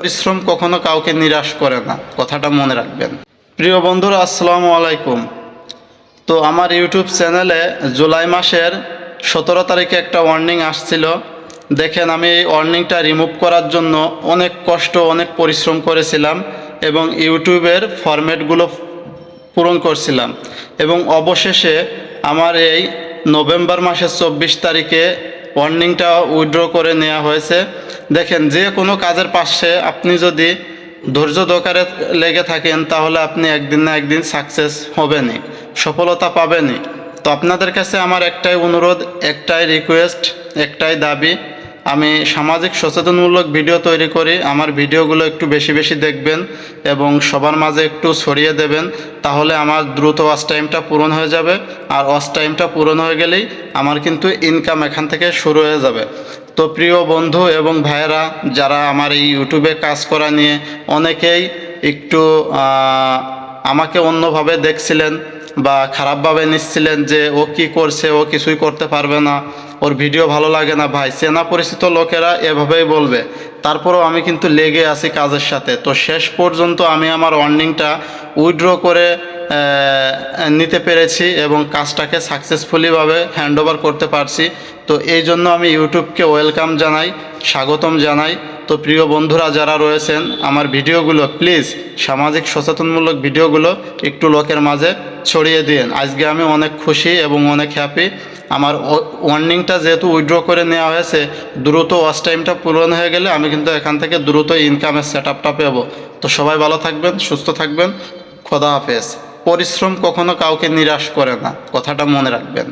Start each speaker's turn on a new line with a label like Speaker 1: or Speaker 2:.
Speaker 1: পরিশ্রম কখনো কাউকে নিরাশ করে না, কথাটা মনে রাখবেন। প্রিয় বন্ধুরা, আসসালামু আলাইকুম। তো আমার ইউটিউব চ্যানেলে জুলাই মাসের 17 তারিখে একটা ওয়ার্নিং আসছিল। দেখেন, আমি এই ওয়ার্নিংটা রিমুভ করার জন্য অনেক কষ্ট, অনেক পরিশ্রম করেছিলাম এবং ইউটিউবের ফরম্যাটগুলো পূরণ করছিলাম এবং অবশেষে আমার এই নভেম্বর মাসের 24 তারিখে ওয়ার্নিংটা উইথড্র করে নেওয়া হয়েছে। দেখেন, যে কোনো কাজের পাশে আপনি যদি ধৈর্য ধরে লেগে থাকেন তাহলে আপনি একদিন না একদিন সাকসেস হবেনই, সফলতা পাবেনই। তো আপনাদের কাছে আমার একটাই অনুরোধ, একটাই রিকোয়েস্ট, একটাই দাবি, আমি সামাজিক সচেতনমূলক ভিডিও তৈরি করি। আমার ভিডিওগুলো একটু বেশি বেশি দেখবেন এবং সবার মাঝে একটু ছড়িয়ে দেবেন, তাহলে আমার দ্রুত ওয়াচ টাইমটা পূরণ হয়ে যাবে। আর ওয়াচ টাইমটা পূরণ হয়ে গেলেই আমার কিন্তু ইনকাম এখান থেকে শুরু হয়ে যাবে। তো প্রিয় বন্ধু এবং ভাইয়েরা, যারা আমার এই ইউটিউবে কাজ করা নিয়ে অনেকেই একটু আমাকে অন্যভাবে দেখছিলেন বা খারাপভাবে নিচ্ছিলেন যে ও কি করছে, ও কিছুই করতে পারবে না, ওর ভিডিও ভালো লাগে না, ভাই চেনা পরিচিত লোকেরা এভাবেই বলবে, তারপরেও আমি কিন্তু লেগে আছি কাজের সাথে। তো শেষ পর্যন্ত আমি আমার ওয়ার্নিংটা উইথড্র করে নিতে পেরেছি এবং কাজটাকে সাকসেসফুলিভাবে হ্যান্ডওভার করতে পারছি। তো এই জন্য আমি ইউটিউবকে ওয়েলকাম জানাই, স্বাগতম জানাই। তো প্রিয় বন্ধুরা যারা রয়েছেন, আমার ভিডিওগুলো প্লিজ, সামাজিক সচেতনমূলক ভিডিওগুলো একটু লোকের মাঝে ছড়িয়ে দিন। আজকে আমি অনেক খুশি এবং অনেক হ্যাপি। আমার ওয়ার্নিংটা যেহেতু উইথড্র করে নেওয়া হয়েছে, দ্রুত ওয়াচ টাইমটা পূরণ হয়ে গেলে আমি কিন্তু এখান থেকে দ্রুত ইনকামের সেটআপটা পাবো। তো সবাই ভালো থাকবেন, সুস্থ থাকবেন, খোদা হাফেজ। পরিশ্রম কখনো কাউকে নিরাশ করে না, কথাটা মনে রাখবেন।